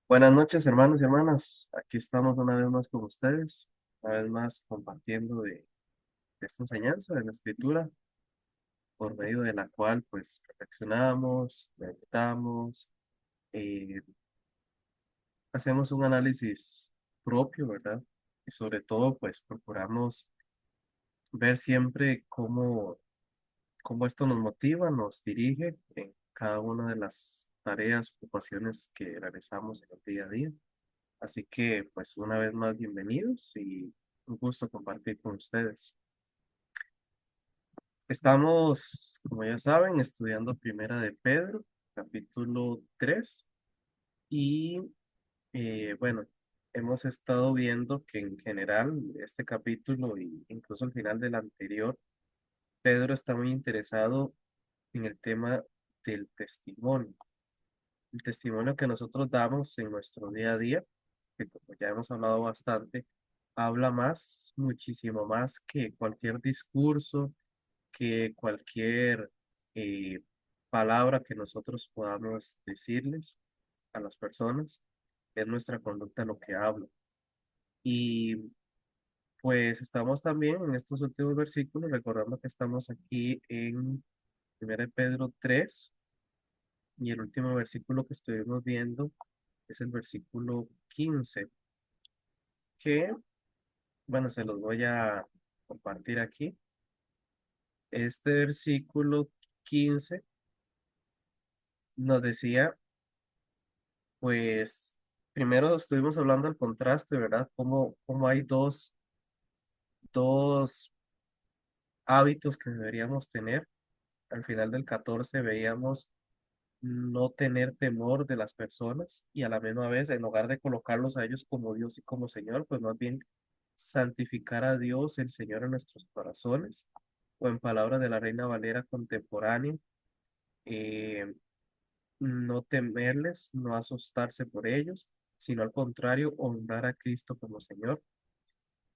Buenas noches, hermanos y hermanas. Aquí estamos una vez más con ustedes, una vez más compartiendo de esta enseñanza de la Escritura, por medio de la cual pues reflexionamos, meditamos, eh, hacemos un análisis propio, ¿verdad? Y sobre todo pues procuramos ver siempre cómo esto nos motiva, nos dirige en cada una de las tareas, ocupaciones que realizamos en el día a día. Así que, pues, una vez más, bienvenidos y un gusto compartir con ustedes. Estamos, como ya saben, estudiando Primera de Pedro, capítulo 3 y, bueno, hemos estado viendo que en general este capítulo y incluso al final del anterior, Pedro está muy interesado en el tema del testimonio. El testimonio que nosotros damos en nuestro día a día, que como ya hemos hablado bastante, habla más, muchísimo más que cualquier discurso, que cualquier eh, palabra que nosotros podamos decirles a las personas. Es nuestra conducta lo que habla. Y pues estamos también en estos últimos versículos, recordando que estamos aquí en 1 Pedro 3 y el último versículo que estuvimos viendo es el versículo 15 que, bueno, se los voy a compartir aquí. Este versículo 15 nos decía, pues, primero estuvimos hablando del contraste, ¿verdad? Cómo hay dos hábitos que deberíamos tener. Al final del 14 veíamos no tener temor de las personas y a la misma vez, en lugar de colocarlos a ellos como Dios y como Señor, pues más bien santificar a Dios, el Señor, en nuestros corazones, o en palabras de la Reina Valera contemporánea, eh, no temerles, no asustarse por ellos, sino al contrario, honrar a Cristo como Señor.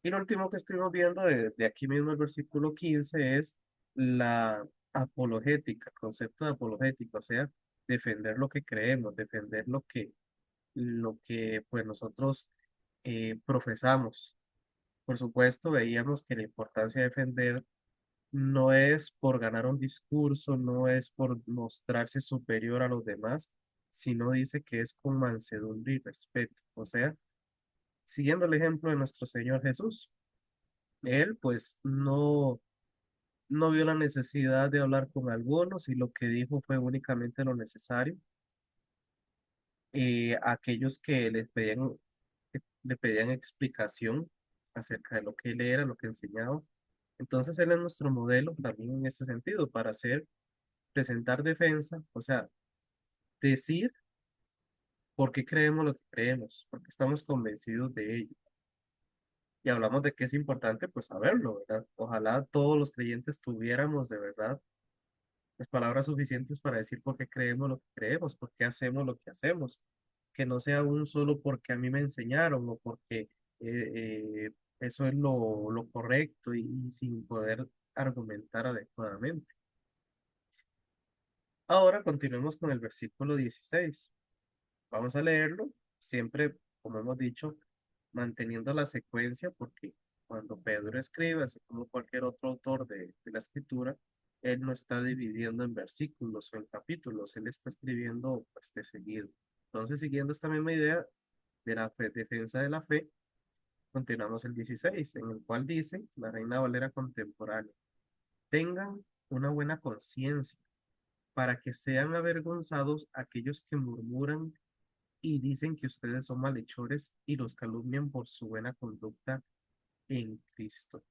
Y lo último que estuvimos viendo de aquí mismo, el versículo 15 es la apologética, el concepto de apologética, o sea, defender lo que creemos, defender lo que pues nosotros profesamos. Por supuesto, veíamos que la importancia de defender no es por ganar un discurso, no es por mostrarse superior a los demás, sino dice que es con mansedumbre y respeto. O sea, siguiendo el ejemplo de nuestro Señor Jesús, él pues no vio la necesidad de hablar con algunos y lo que dijo fue únicamente lo necesario. Aquellos que le pedían explicación acerca de lo que él era, lo que enseñaba. Entonces él es nuestro modelo también en ese sentido para presentar defensa, o sea, decir por qué creemos lo que creemos, porque estamos convencidos de ello. Y hablamos de que es importante, pues saberlo, ¿verdad? Ojalá todos los creyentes tuviéramos de verdad las palabras suficientes para decir por qué creemos lo que creemos, por qué hacemos lo que hacemos. Que no sea un solo porque a mí me enseñaron o porque eso es lo correcto y sin poder argumentar adecuadamente. Ahora continuemos con el versículo 16. Vamos a leerlo, siempre, como hemos dicho, manteniendo la secuencia, porque cuando Pedro escribe, así como cualquier otro autor de la escritura, él no está dividiendo en versículos o en capítulos, él está escribiendo pues de seguido. Entonces, siguiendo esta misma idea de la defensa de la fe, continuamos el 16, en el cual dice la Reina Valera contemporánea: tengan una buena conciencia para que sean avergonzados aquellos que murmuran y dicen que ustedes son malhechores y los calumnian por su buena conducta en Cristo.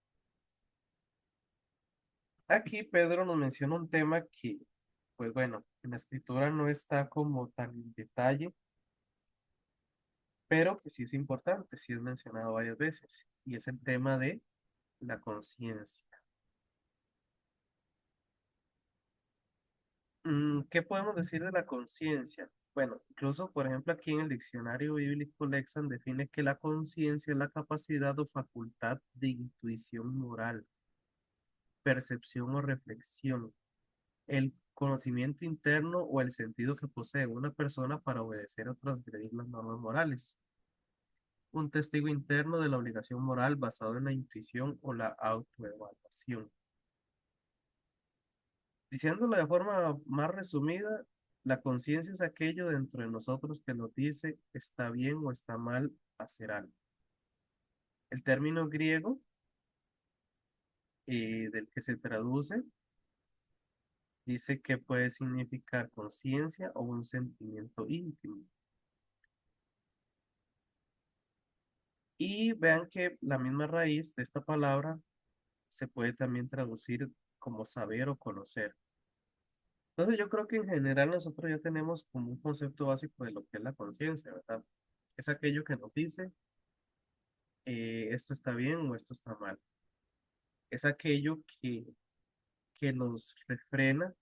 Aquí Pedro nos menciona un tema que, pues bueno, en la escritura no está como tan en detalle, pero que sí es importante, sí es mencionado varias veces, y es el tema de la conciencia. ¿Qué podemos decir de la conciencia? Bueno, incluso, por ejemplo, aquí en el diccionario bíblico Lexan define que la conciencia es la capacidad o facultad de intuición moral, percepción o reflexión. el conocimiento interno o el sentido que posee una persona para obedecer o transgredir las normas morales. Un testigo interno de la obligación moral basado en la intuición o la autoevaluación. Diciéndolo de forma más resumida, la conciencia es aquello dentro de nosotros que nos dice está bien o está mal hacer algo. El término griego del que se traduce dice que puede significar conciencia o un sentimiento íntimo. Y vean que la misma raíz de esta palabra se puede también traducir como saber o conocer. Entonces yo creo que en general nosotros ya tenemos como un concepto básico de lo que es la conciencia, ¿verdad? Es aquello que nos dice esto está bien o esto está mal. Es aquello que nos refrena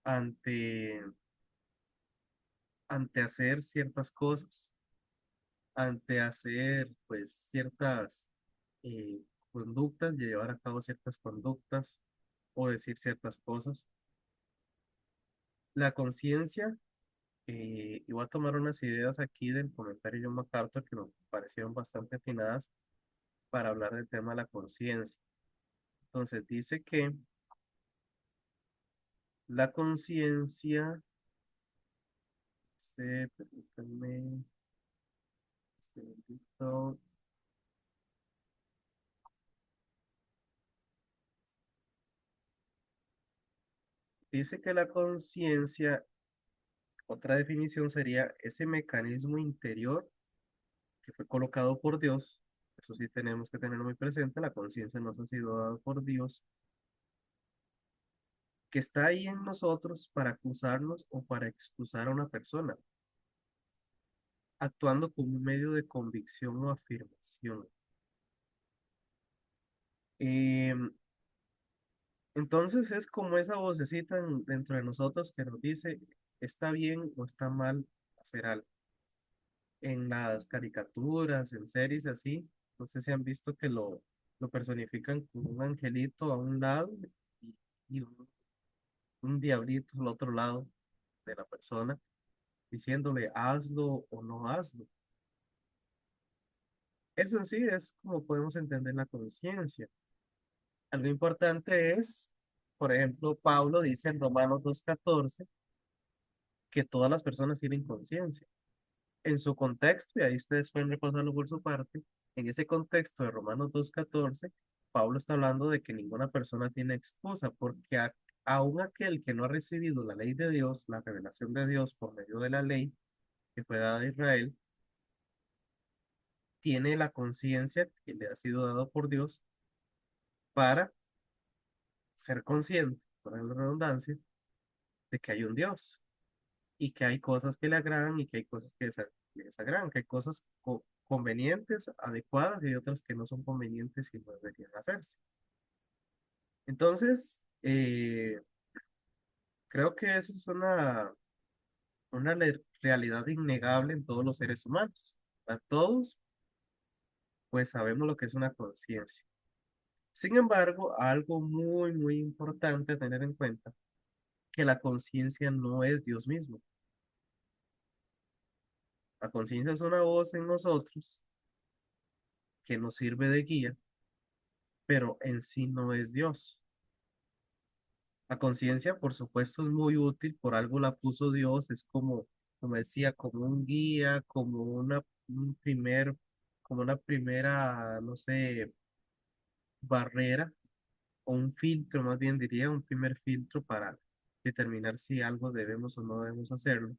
ante, ante hacer ciertas cosas, ante hacer pues ciertas eh, conductas, llevar a cabo ciertas conductas o decir ciertas cosas. La conciencia, y voy a tomar unas ideas aquí del comentario de John MacArthur que me parecieron bastante atinadas para hablar del tema de la conciencia. Entonces dice que la conciencia, permítanme un segundito. Dice que la conciencia, otra definición sería ese mecanismo interior que fue colocado por Dios. Eso sí tenemos que tenerlo muy presente. La conciencia nos ha sido dada por Dios, que está ahí en nosotros para acusarnos o para excusar a una persona, actuando como un medio de convicción o afirmación. Em, entonces es como esa vocecita dentro de nosotros que nos dice, está bien o está mal hacer algo. En las caricaturas, en series así, no sé si han visto que lo personifican con un angelito a un lado y, y un diablito al otro lado de la persona, diciéndole hazlo o no hazlo. Eso en sí es como podemos entender la conciencia. Algo importante es, por ejemplo, Pablo dice en Romanos 2:14 que todas las personas tienen conciencia. En su contexto, y ahí ustedes pueden repasarlo por su parte, en ese contexto de Romanos 2:14, Pablo está hablando de que ninguna persona tiene excusa, porque aún aquel que no ha recibido la ley de Dios, la revelación de Dios por medio de la ley que fue dada a Israel, tiene la conciencia que le ha sido dado por Dios para ser consciente, por la redundancia, de que hay un Dios y que hay cosas que le agradan y que hay cosas que le desagradan, que hay cosas convenientes, adecuadas y hay otras que no son convenientes y no deberían hacerse. Entonces, creo que esa es una realidad innegable en todos los seres humanos. A todos, pues sabemos lo que es una conciencia. Sin embargo, algo muy, muy importante a tener en cuenta, que la conciencia no es Dios mismo. La conciencia es una voz en nosotros que nos sirve de guía, pero en sí no es Dios. La conciencia, por supuesto, es muy útil, por algo la puso Dios, es como, como decía, como un guía, como como una primera, no sé, barrera, o un filtro, más bien diría, un primer filtro para determinar si algo debemos o no debemos hacerlo.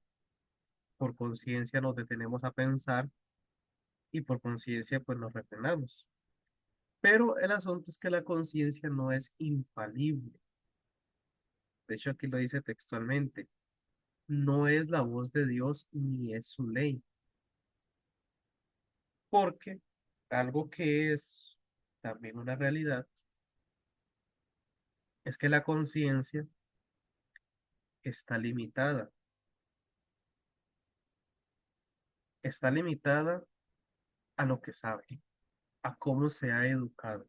Por conciencia nos detenemos a pensar y por conciencia pues nos refrenamos. Pero el asunto es que la conciencia no es infalible. De hecho, aquí lo dice textualmente. No es la voz de Dios ni es su ley. Porque algo que es también una realidad es que la conciencia está limitada. Está limitada a lo que sabe, a cómo se ha educado.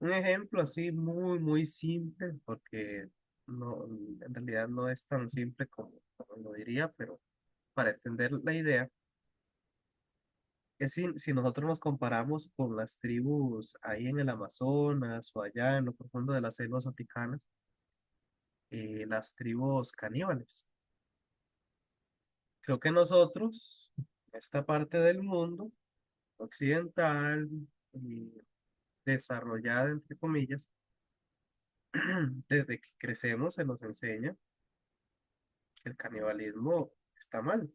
Un ejemplo así muy, muy simple, porque no, en realidad no es tan simple como lo diría, pero para entender la idea, es si nosotros nos comparamos con las tribus ahí en el Amazonas o allá en lo profundo de las selvas africanas, las tribus caníbales. Creo que nosotros, esta parte del mundo occidental, y desarrollada, entre comillas, desde que crecemos se nos enseña que el canibalismo está mal.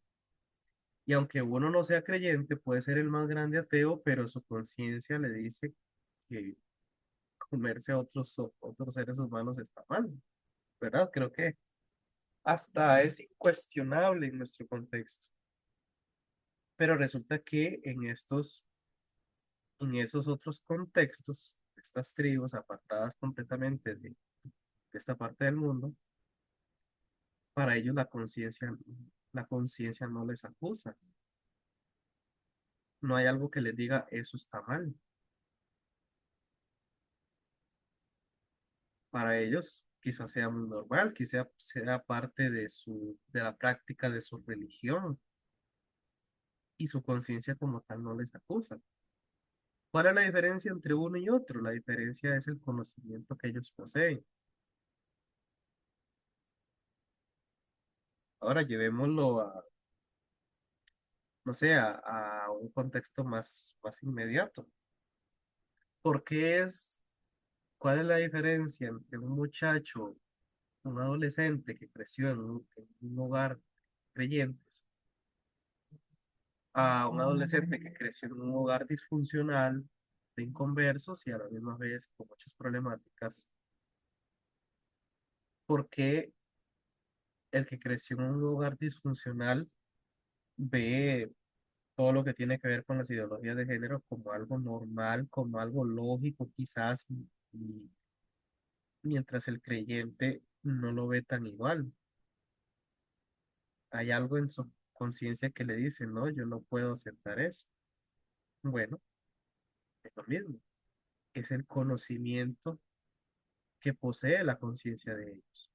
Y aunque uno no sea creyente, puede ser el más grande ateo, pero su conciencia le dice que comerse a otros seres humanos está mal, ¿verdad? Creo que hasta es incuestionable en nuestro contexto. Pero resulta que en esos otros contextos, estas tribus apartadas completamente de esta parte del mundo, para ellos la conciencia no les acusa. No hay algo que les diga eso está mal. Para ellos quizás sea muy normal, quizás sea parte de de la práctica de su religión y su conciencia como tal no les acusa. ¿Cuál es la diferencia entre uno y otro? La diferencia es el conocimiento que ellos poseen. Ahora llevémoslo a, no sé, a un contexto más inmediato. ¿Por qué cuál es la diferencia entre un muchacho, un adolescente que creció en un hogar creyentes, a un adolescente que creció en un hogar disfuncional, de inconversos y a la misma vez con muchas problemáticas? ¿Por qué el que creció en un hogar disfuncional ve todo lo que tiene que ver con las ideologías de género como algo normal, como algo lógico quizás, y mientras el creyente no lo ve tan igual? Hay algo en su conciencia que le dice, no, yo no puedo aceptar eso. Bueno, es lo mismo, es el conocimiento que posee la conciencia de ellos.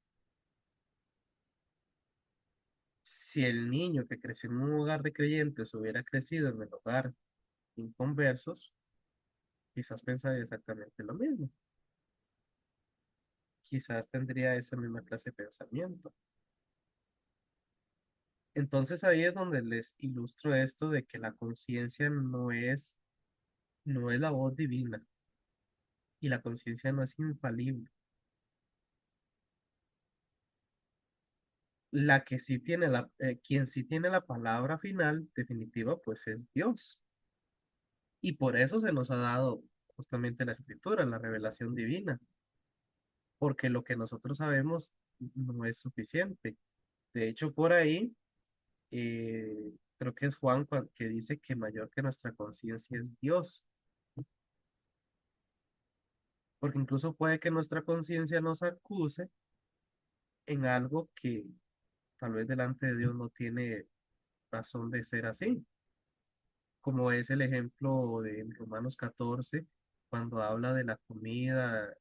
Si el niño que creció en un hogar de creyentes hubiera crecido en el hogar de inconversos, quizás pensaría exactamente lo mismo. Quizás tendría esa misma clase de pensamiento. Entonces ahí es donde les ilustro esto de que la conciencia no es la voz divina y la conciencia no es infalible. La que sí tiene quien sí tiene la palabra final definitiva, pues es Dios. Y por eso se nos ha dado justamente la escritura, la revelación divina, porque lo que nosotros sabemos no es suficiente. De hecho, por ahí, creo que es Juan que dice que mayor que nuestra conciencia es Dios, porque incluso puede que nuestra conciencia nos acuse en algo que tal vez delante de Dios no tiene razón de ser así, como es el ejemplo de Romanos 14, cuando habla de la comida,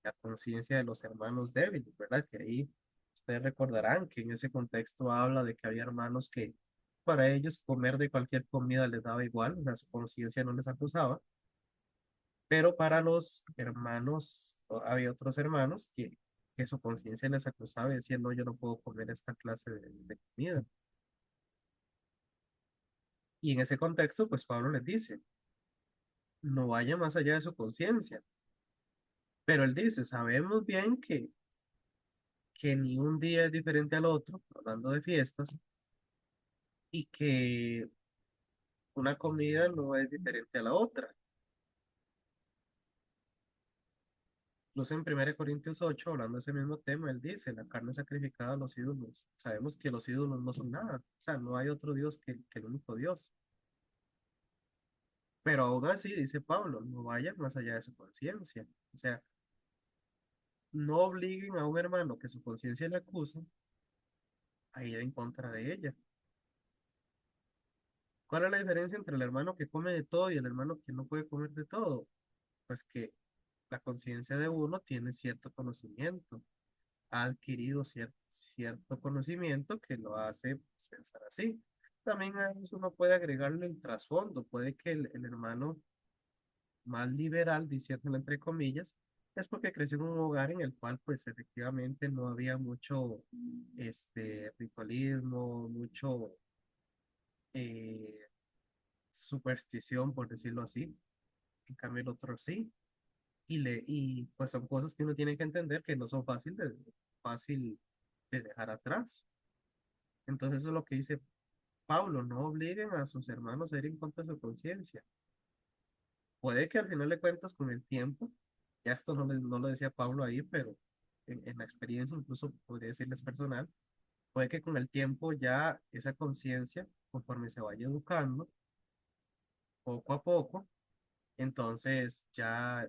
la conciencia de los hermanos débiles, ¿verdad? Que ahí ustedes recordarán que en ese contexto habla de que había hermanos que para ellos comer de cualquier comida les daba igual, o sea, su conciencia no les acusaba, pero para los hermanos, había otros hermanos que su conciencia les acusaba y decían, no, yo no puedo comer esta clase de comida. Y en ese contexto, pues Pablo les dice, no vaya más allá de su conciencia. Pero él dice, sabemos bien que ni un día es diferente al otro, hablando de fiestas, y que una comida no es diferente a la otra. Incluso en 1 Corintios 8 hablando de ese mismo tema, él dice, la carne sacrificada a los ídolos. Sabemos que los ídolos no son nada, o sea, no hay otro Dios que el único Dios. Pero aún así, dice Pablo, no vayan más allá de su conciencia. O sea, no obliguen a un hermano que su conciencia le acusa a ir en contra de ella. ¿Cuál es la diferencia entre el hermano que come de todo y el hermano que no puede comer de todo? Pues que la conciencia de uno tiene cierto conocimiento, ha adquirido cierto conocimiento que lo hace pues, pensar así. También a eso uno puede agregarle el trasfondo, puede que el hermano más liberal, diciéndolo entre comillas, es porque creció en un hogar en el cual pues efectivamente no había mucho ritualismo, mucho eh, superstición, por decirlo así. En cambio el otro sí. Y pues son cosas que uno tiene que entender que no son fácil de dejar atrás. Entonces eso es lo que dice Pablo, no obliguen a sus hermanos a ir en contra de su conciencia. Puede que al final de cuentas con el tiempo, ya esto no lo decía Pablo ahí, pero en la experiencia, incluso podría decirles personal, puede que con el tiempo ya esa conciencia, conforme se vaya educando, poco a poco, entonces ya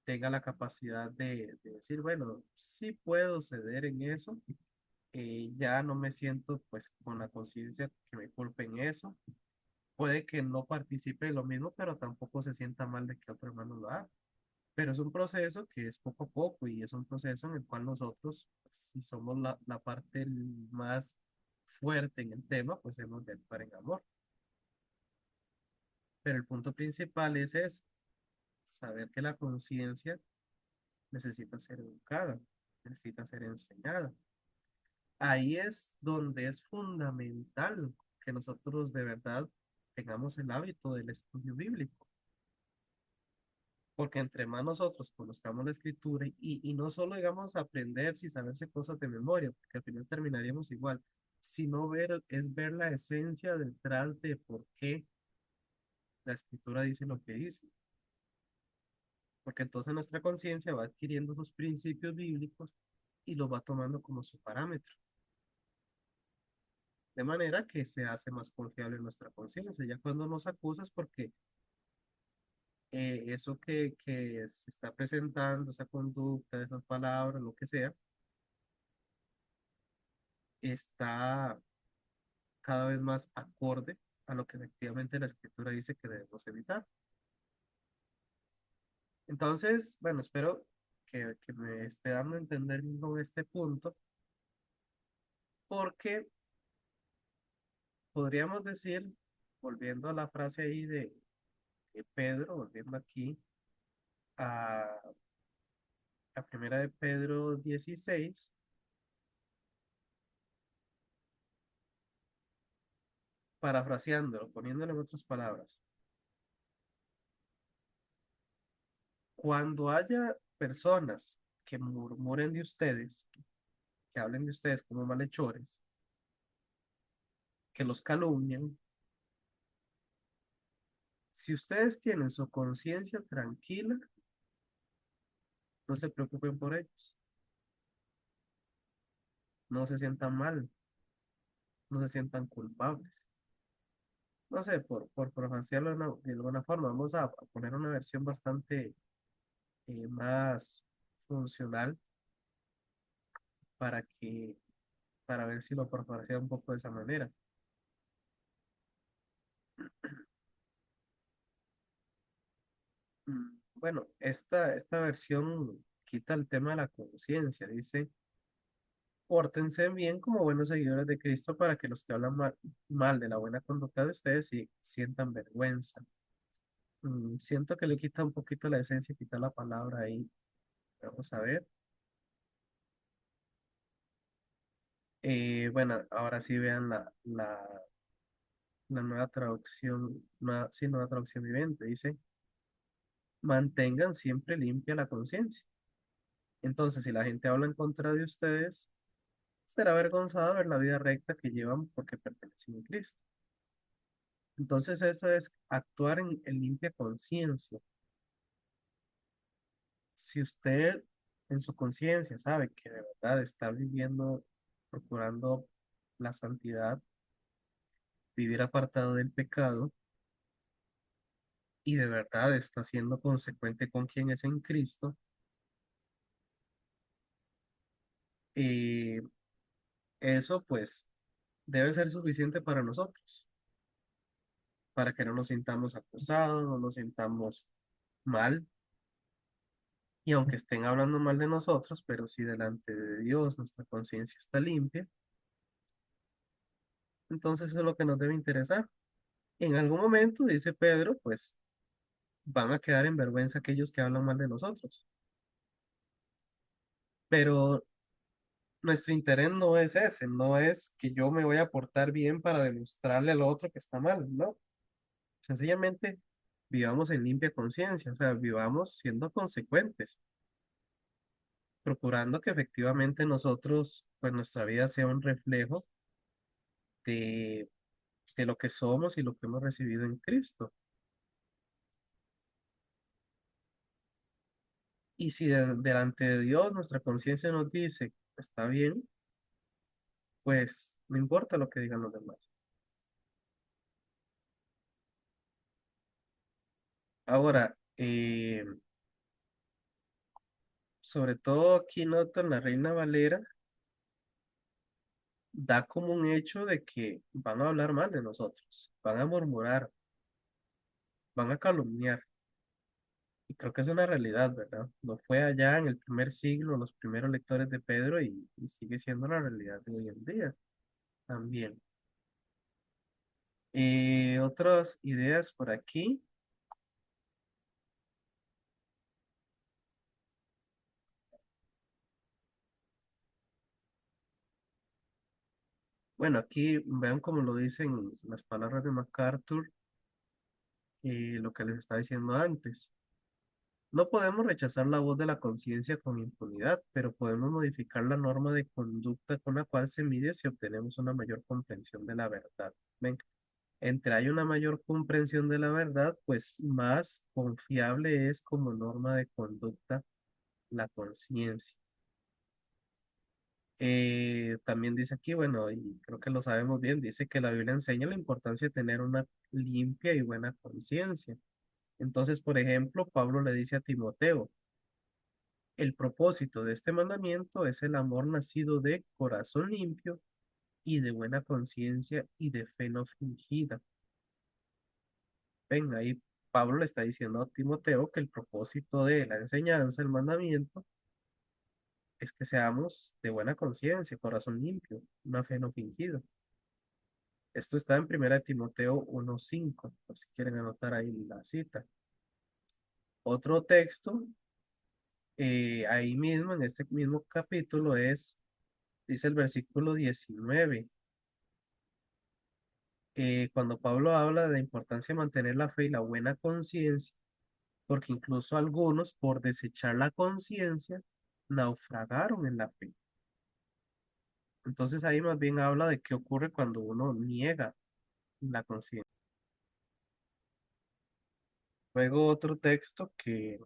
tenga la capacidad de decir, bueno, sí puedo ceder en eso, ya no me siento pues con la conciencia que me culpe en eso. Puede que no participe de lo mismo, pero tampoco se sienta mal de que otro hermano lo haga. Pero es un proceso que es poco a poco y es un proceso en el cual nosotros, pues, si somos la parte más fuerte en el tema, pues hemos de actuar en amor. Pero el punto principal es saber que la conciencia necesita ser educada, necesita ser enseñada. Ahí es donde es fundamental que nosotros de verdad tengamos el hábito del estudio bíblico. Porque entre más nosotros conozcamos la escritura y no solo digamos aprender y saberse cosas de memoria, porque al final terminaríamos igual, sino ver la esencia detrás de por qué la escritura dice lo que dice. Porque entonces nuestra conciencia va adquiriendo esos principios bíblicos y los va tomando como su parámetro. De manera que se hace más confiable nuestra conciencia. Ya cuando nos acusas porque eso que se está presentando, esa conducta, esas palabras, lo que sea, está cada vez más acorde a lo que efectivamente la escritura dice que debemos evitar. Entonces, bueno, espero que me esté dando a entender con este punto, porque podríamos decir, volviendo a la frase ahí de Pedro, volviendo aquí a, a primera de Pedro 16, parafraseándolo, poniéndolo en otras palabras, cuando haya personas que murmuren de ustedes, que hablen de ustedes como malhechores, que los calumnien, si ustedes tienen su conciencia tranquila, no se preocupen por ellos, no se sientan mal, no se sientan culpables. No sé, por pronunciarlo de alguna forma, vamos a poner una versión bastante más funcional para para ver si lo parafraseo un poco de esa manera. Bueno, esta versión quita el tema de la conciencia, dice, pórtense bien como buenos seguidores de Cristo para que los que hablan mal de la buena conducta de ustedes sientan vergüenza. Siento que le quita un poquito la esencia, quita la palabra ahí. Vamos a ver. Bueno, ahora sí vean la nueva traducción, sí, nueva traducción viviente. Dice, mantengan siempre limpia la conciencia. Entonces, si la gente habla en contra de ustedes, será avergonzado ver la vida recta que llevan porque pertenecen a Cristo. Entonces, eso es actuar en limpia conciencia. Si usted en su conciencia sabe que de verdad está viviendo, procurando la santidad, vivir apartado del pecado y de verdad está siendo consecuente con quien es en Cristo, eh, eso pues debe ser suficiente para nosotros, para que no nos sintamos acusados, no nos sintamos mal, Y aunque estén hablando mal de nosotros, pero si delante de Dios nuestra conciencia está limpia, entonces eso es lo que nos debe interesar. En algún momento, dice Pedro, pues van a quedar en vergüenza aquellos que hablan mal de nosotros. Pero nuestro interés no es ese, no es que yo me voy a portar bien para demostrarle al otro que está mal, no. Sencillamente vivamos en limpia conciencia, o sea, vivamos siendo consecuentes, procurando que efectivamente nosotros, pues nuestra vida sea un reflejo de, de lo que somos y lo que hemos recibido en Cristo. Y si delante de Dios nuestra conciencia nos dice, está bien, pues no importa lo que digan los demás. Ahora, sobre todo aquí noto en la Reina Valera, da como un hecho de que van a hablar mal de nosotros, van a murmurar, van a calumniar. Y creo que es una realidad, ¿verdad? No fue allá en el primer siglo, los primeros lectores de Pedro y sigue siendo la realidad de hoy en día también. Otras ideas por aquí. Bueno, aquí vean cómo lo dicen las palabras de MacArthur, lo que les estaba diciendo antes. No podemos rechazar la voz de la conciencia con impunidad, pero podemos modificar la norma de conducta con la cual se mide si obtenemos una mayor comprensión de la verdad. Ven, entre hay una mayor comprensión de la verdad, pues más confiable es como norma de conducta la conciencia. También dice aquí, bueno, y creo que lo sabemos bien, dice que la Biblia enseña la importancia de tener una limpia y buena conciencia. Entonces, por ejemplo, Pablo le dice a Timoteo, el propósito de este mandamiento es el amor nacido de corazón limpio y de buena conciencia y de fe no fingida. Ven, ahí Pablo le está diciendo a Timoteo que el propósito de la enseñanza, el mandamiento, es que seamos de buena conciencia, corazón limpio, una fe no fingida. Esto está en 1 Timoteo 1:5, por si quieren anotar ahí la cita. Otro texto, ahí mismo, en este mismo capítulo, dice el versículo 19, cuando Pablo habla de la importancia de mantener la fe y la buena conciencia, porque incluso algunos, por desechar la conciencia, naufragaron en la fe. Entonces ahí más bien habla de qué ocurre cuando uno niega la conciencia. Luego otro texto que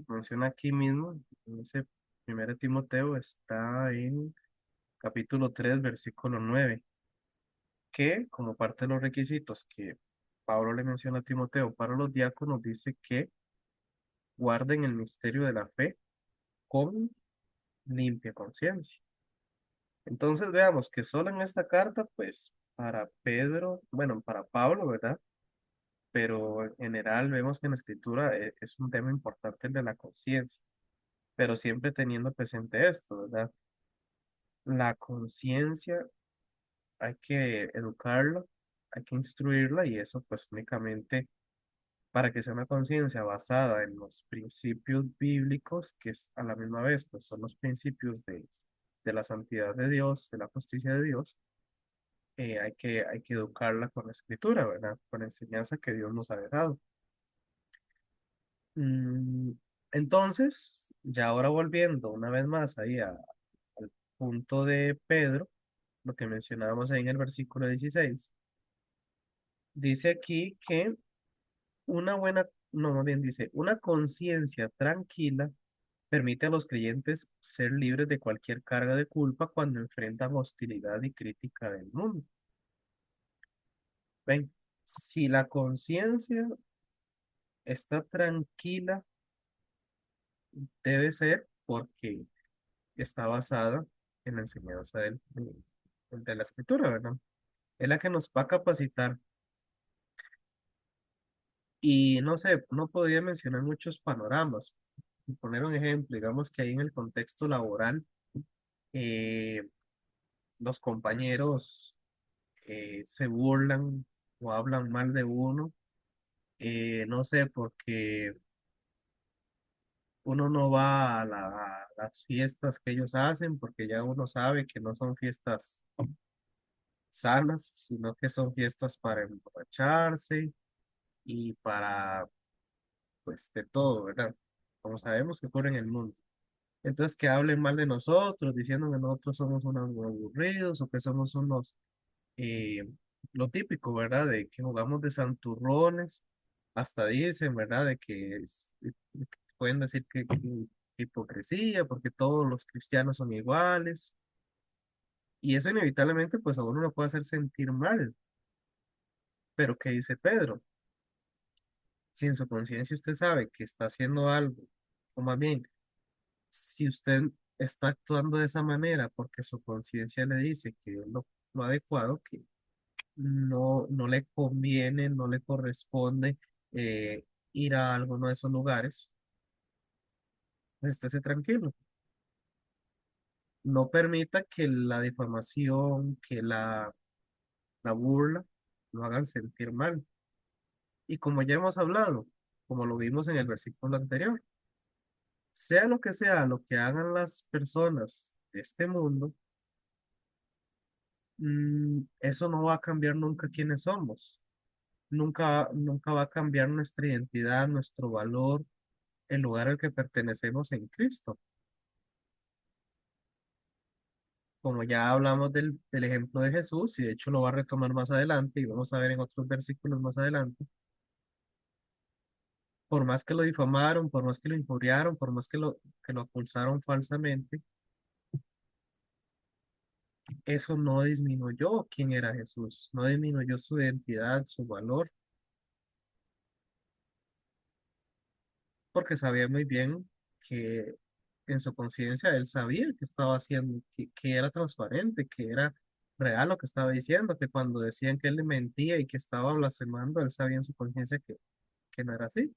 menciona aquí mismo, en ese 1 Timoteo, está en capítulo 3 versículo 9, que como parte de los requisitos que Pablo le menciona a Timoteo para los diáconos, dice que guarden el misterio de la fe con limpia conciencia. Entonces veamos que solo en esta carta, pues para Pedro, bueno, para Pablo, ¿verdad? Pero en general vemos que en la escritura es un tema importante el de la conciencia, pero siempre teniendo presente esto, ¿verdad? La conciencia hay que educarla, hay que instruirla y eso pues únicamente para que sea una conciencia basada en los principios bíblicos, que es a la misma vez pues son los principios de la santidad de Dios, de la justicia de Dios, hay que educarla con la escritura, ¿verdad? Con la enseñanza que Dios nos ha dejado. Mm, entonces, ya ahora volviendo una vez más ahí al punto de Pedro, lo que mencionábamos ahí en el versículo 16, dice aquí que una buena, no, más bien dice, una conciencia tranquila permite a los creyentes ser libres de cualquier carga de culpa cuando enfrentan hostilidad y crítica del mundo. Ven, si la conciencia está tranquila, debe ser porque está basada en la enseñanza de la escritura, ¿verdad? Es la que nos va a capacitar. Y no sé, no podría mencionar muchos panoramas, y poner un ejemplo, digamos que ahí en el contexto laboral, eh, los compañeros se burlan o hablan mal de uno, no sé, porque uno no va a a las fiestas que ellos hacen, porque ya uno sabe que no son fiestas sanas, sino que son fiestas para emborracharse y para, pues, de todo, ¿verdad? Como sabemos que ocurre en el mundo. Entonces, que hablen mal de nosotros, diciendo que nosotros somos unos aburridos o que somos unos, eh, lo típico, ¿verdad? De que jugamos de santurrones, hasta dicen, ¿verdad? De que pueden decir que hipocresía, porque todos los cristianos son iguales. Y eso inevitablemente, pues a uno lo puede hacer sentir mal. Pero ¿qué dice Pedro? Si en su conciencia usted sabe que está haciendo algo, o más bien, si usted está actuando de esa manera porque su conciencia le dice que es lo adecuado, que no le conviene, no le corresponde eh, ir a alguno de esos lugares, pues estése tranquilo. No permita que la difamación, que la burla lo hagan sentir mal. Y como ya hemos hablado, como lo vimos en el versículo anterior, sea lo que hagan las personas de este mundo, eso no va a cambiar nunca quiénes somos. Nunca va a cambiar nuestra identidad, nuestro valor, el lugar al que pertenecemos en Cristo. Como ya hablamos del ejemplo de Jesús, y de hecho lo va a retomar más adelante, y vamos a ver en otros versículos más adelante, por más que lo difamaron, por más que lo injuriaron, por más que lo acusaron falsamente, eso no disminuyó quién era Jesús, no disminuyó su identidad, su valor, porque sabía muy bien que en su conciencia él sabía que estaba haciendo, que era transparente, que era real lo que estaba diciendo, que cuando decían que él le mentía y que estaba blasfemando, él sabía en su conciencia que no era así.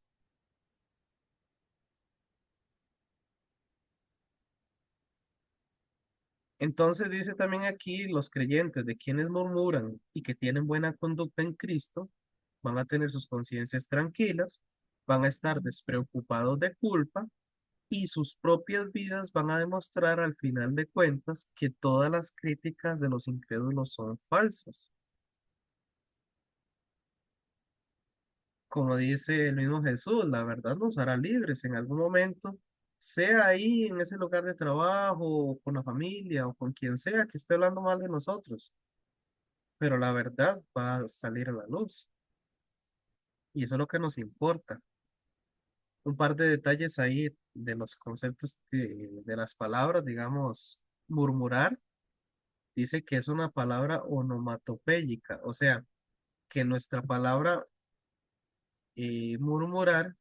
Entonces dice también aquí los creyentes de quienes murmuran y que tienen buena conducta en Cristo, van a tener sus conciencias tranquilas, van a estar despreocupados de culpa y sus propias vidas van a demostrar al final de cuentas que todas las críticas de los incrédulos son falsas. Como dice el mismo Jesús, la verdad nos hará libres en algún momento, sea ahí en ese lugar de trabajo, o con la familia o con quien sea que esté hablando mal de nosotros, pero la verdad va a salir a la luz y eso es lo que nos importa. Un par de detalles ahí de los conceptos de las palabras, digamos, murmurar, dice que es una palabra onomatopéyica, o sea, que nuestra palabra murmurar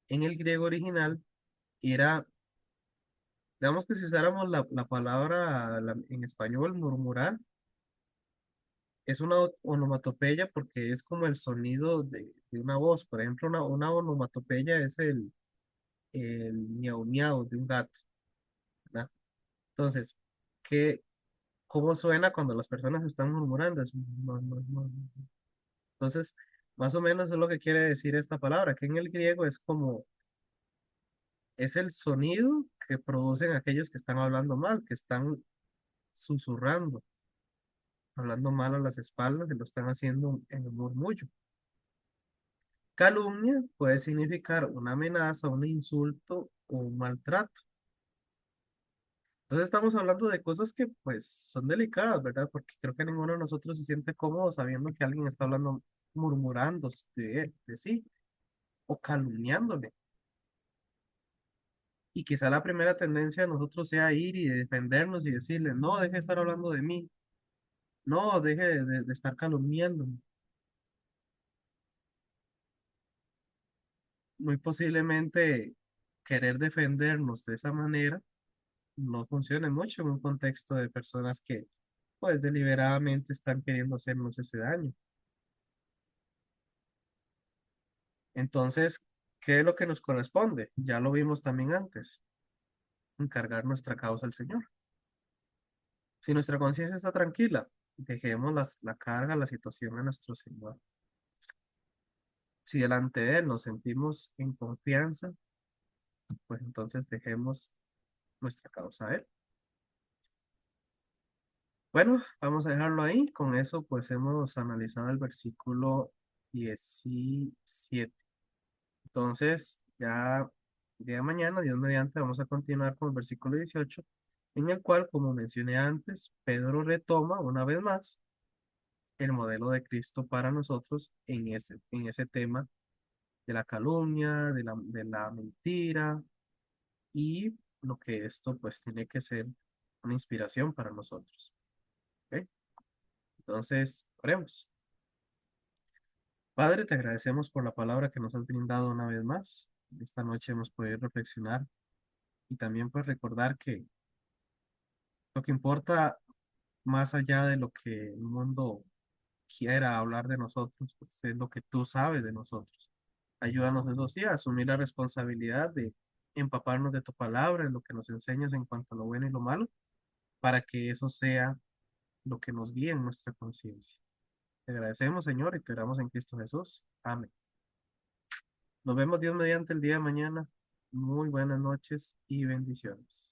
en el griego original era, digamos que si usáramos la palabra en español, murmurar, es una onomatopeya porque es como el sonido de una voz. Por ejemplo, una onomatopeya es el miau miau de un gato, ¿verdad? Entonces, ¿qué, cómo suena cuando las personas están murmurando? Es entonces, más o menos es lo que quiere decir esta palabra, que en el griego es como, es el sonido que producen aquellos que están hablando mal, que están susurrando, hablando mal a las espaldas y lo están haciendo en un murmullo. Calumnia puede significar una amenaza, un insulto o un maltrato. Entonces estamos hablando de cosas que pues son delicadas, ¿verdad? Porque creo que ninguno de nosotros se siente cómodo sabiendo que alguien está hablando, murmurando de sí o calumniándole. Y quizá la primera tendencia de nosotros sea ir y defendernos y decirle, no, deje de estar hablando de mí, no, deje de estar calumniándome. Muy posiblemente querer defendernos de esa manera no funcione mucho en un contexto de personas que pues deliberadamente están queriendo hacernos ese daño. Entonces, ¿Qué es lo que nos corresponde? Ya lo vimos también antes, encargar nuestra causa al Señor. Si nuestra conciencia está tranquila, dejemos la carga, la situación a nuestro Señor. Si delante de Él nos sentimos en confianza, pues entonces dejemos nuestra causa a Él. Bueno, vamos a dejarlo ahí. Con eso, pues hemos analizado el versículo 17. Entonces, ya el día de mañana, Dios mediante, vamos a continuar con el versículo 18, en el cual, como mencioné antes, Pedro retoma una vez más el modelo de Cristo para nosotros en ese tema de la calumnia, de la mentira y lo que esto pues tiene que ser una inspiración para nosotros. ¿Ok? Entonces, oremos. Padre, te agradecemos por la palabra que nos has brindado una vez más. Esta noche hemos podido reflexionar y también pues recordar que lo que importa más allá de lo que el mundo quiera hablar de nosotros, pues es lo que tú sabes de nosotros. Ayúdanos, eso sí, a asumir la responsabilidad de empaparnos de tu palabra, en lo que nos enseñas en cuanto a lo bueno y lo malo, para que eso sea lo que nos guíe en nuestra conciencia. Te agradecemos, Señor, y te oramos en Cristo Jesús. Amén. Nos vemos Dios mediante el día de mañana. Muy buenas noches y bendiciones.